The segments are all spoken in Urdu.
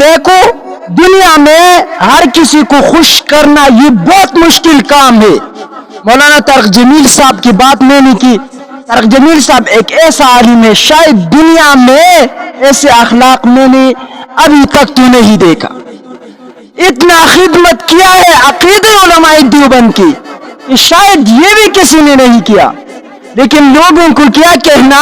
دیکھو دنیا میں ہر کسی کو خوش کرنا یہ بہت مشکل کام ہے. مولانا طارق جمیل صاحب کی بات میں نے کی. طارق جمیل صاحب ایک ایسا عالم ہے شاید دنیا میں ایسے اخلاق میں نے ابھی تک تو نہیں دیکھا. اتنا خدمت کیا ہے عقیدہ علماء دیوبند کی کہ شاید یہ بھی کسی نے نہیں کیا. لیکن لوگوں کو کیا کہنا,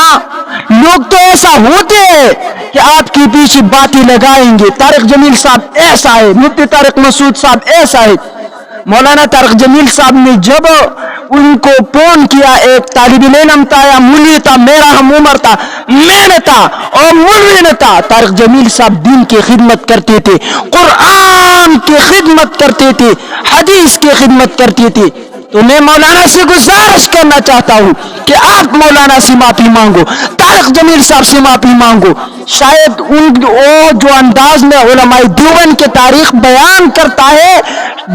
لوگ تو ایسا ہوتے ہیں کہ آپ کے پیچھے باتیں لگائیں گے. طارق جمیل صاحب ایسا ہے, مفتی طارق مسعود صاحب ایسا ہے. مولانا طارق جمیل صاحب نے جب ان کو فون کیا, ایک طالب علم تھا یا مولوی تھا, میرا ہم عمر تھا, میں نے تھا اور مولوی نے تھا. طارق جمیل صاحب دین کی خدمت کرتے تھے, قرآن کی خدمت کرتے تھے, حدیث کی خدمت کرتے تھے. تو میں مولانا سے گزارش کرنا چاہتا ہوں کہ آپ مولانا سے معافی مانگو, طارق جمیل صاحب سے معافی مانگو. شاید وہ جو انداز میں علماء دیوبند کی تاریخ بیان کرتا ہے,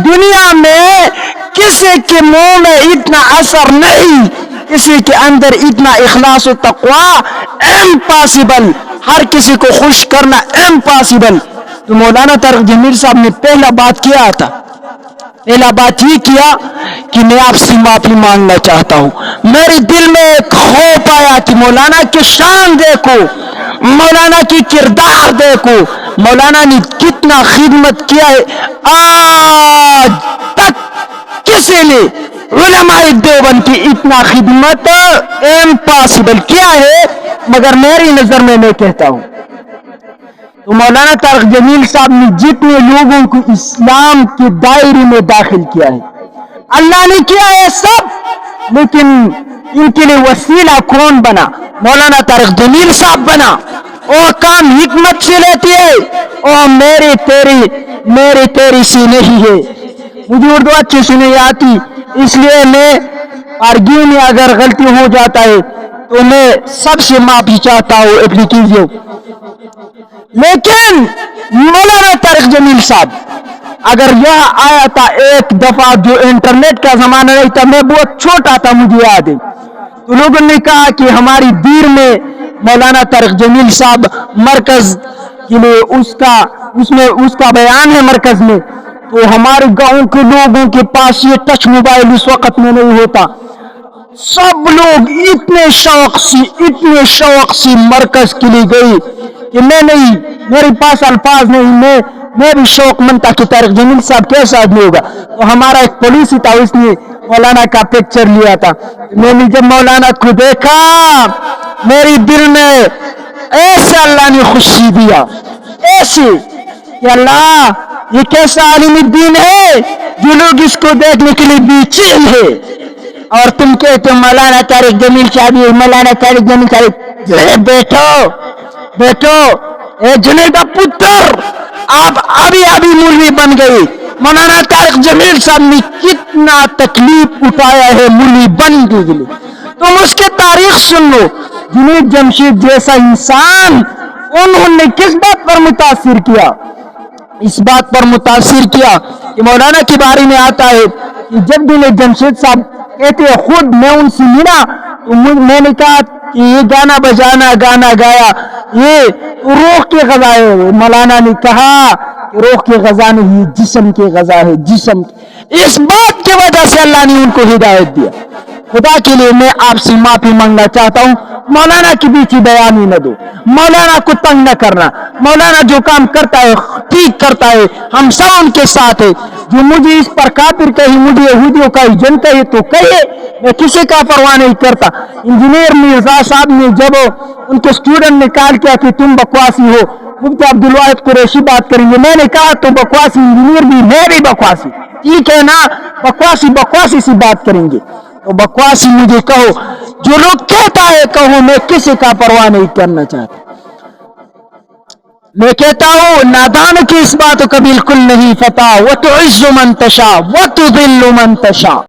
دنیا میں کسی کے منہ میں اتنا اثر نہیں, کسی کے اندر اتنا اخلاص و تقوی امپاسبل, ہر کسی کو خوش کرنا امپاسبل. تو مولانا طارق جمیل صاحب نے پہلا بات کیا تھا, پہلا بات یہ کیا کہ میں آپ سے معافی مانگنا چاہتا ہوں. میرے دل میں ایک خوف آیا کہ مولانا کی شان دیکھو, مولانا کی کردار دیکھو, مولانا نے کتنا خدمت کیا ہے. آج تک کسی نے علماء دیوبند کی اتنا خدمت امپاسبل کیا ہے, مگر میری نظر میں کہتا ہوں تو مولانا طارق جمیل صاحب نے جتنے لوگوں کو اسلام کے دائرے میں داخل کیا ہے, اللہ نے کیا ہے سب, لیکن ان کے لیے وسیلہ کون بنا؟ مولانا طارق جمیل صاحب بنا. اور کام حکمت سے لیتی ہے, اور میری تیری سی نہیں ہے. مجھے اردو اچھی سے نہیں آتی, اس لیے میں آرگیو میں اگر غلطی ہو جاتا ہے تو میں سب سے معافی چاہتا ہوں اپنی چیزوں. لیکن مولانا طارق جمیل صاحب اگر یہاں آیا تھا ایک دفعہ, جو انٹرنیٹ کا زمانہ نہیں تھا, میں بہت چھوٹا تھا مجھے یاد ہے, تو لوگوں نے کہا کہ ہماری دیر میں مولانا طارق جمیل صاحب مرکز کے لیے اس کا بیان ہے مرکز میں. تو ہمارے گاؤں کے لوگوں کے پاس یہ ٹچ موبائل اس وقت میں نہیں ہوتا, سب لوگ اتنے شوق سے مرکز کے لیے گئے کہ میں نہیں, میرے پاس الفاظ نہیں, میں بھی شوق مند تھا کہ طارق جمیل صاحب کیسا آدمی ہوگا. تو ہمارا ایک پولیس تھا, اس نے مولانا کا پکچر لیا تھا. میں نے جب مولانا کو دیکھا میری دل میں ایسا اللہ نے خوشی دیا, ایسے کہ اللہ یہ کیسا عالم الدین ہے جو لوگ اس کو دیکھنے کے لیے بے چین ہے. اور تم کہتے مولانا طارق جمیل صاحب, مولانا طارق جمیل صاحب. بیٹھو اے جنید پتر, آپ ابھی مولوی بن گئے. مولانا طارق جمیل صاحب نے کتنا تکلیف اٹھایا ہے مولوی بن کے لیے. تم اس کی تاریخ سن لو. جنید جمشید جیسا انسان, انہوں نے کس بات پر متاثر کیا؟ اس بات پر متاثر کیا کہ مولانا کے بارے میں آتا ہے کہ جب جنید جمشید صاحب کہتے ہیں خود میں ان سے ملا تو میں نے کہا کہ یہ گانا بجانا گانا گایا یہ روح کی غذا ہے. مولانا نے کہا کہ روح کی غذا نہیں, جسم کی غذا ہے, جسم. اس بات کی وجہ سے اللہ نے ان کو ہدایت دیا. خدا کے لیے میں آپ سے معافی مانگنا چاہتا ہوں, مولانا کی بیچی بیانی نہ دو, مولانا کو تنگ نہ کرنا. مولانا جو کام کرتا ہے ٹھیک کرتا ہے, ہم سب ان کے ساتھ ہے. جو مجھے اس پر کافر کہی, مجھے یہودیوں کا ایجنٹ کہے تو کہے, میں کسی کا پرواہ نہیں کرتا. انجینئر مرزا صاحب نے جب ان کے اسٹوڈنٹ نے کال کیا کہ تم بکواسی ہو, مفتی عبدالواحد قریشی بات کریں گے, میں نے کہا تو بکواسی انجینئر بھی, میں بھی بکواسی, ٹھیک ہے نا, بکواسی سے بات کریں گے. تو بکواسی مجھے کہو, جو لوگ کہتا ہے کہو, میں کسی کا پرواہ نہیں کرنا چاہتا. میں کہتا ہوں نادان کی اس بات کا بالکل نہیں پتہ. وَتُعِزُّ مَن تَشَاءُ وَتُذِلُّ مَن تَشَاءُ.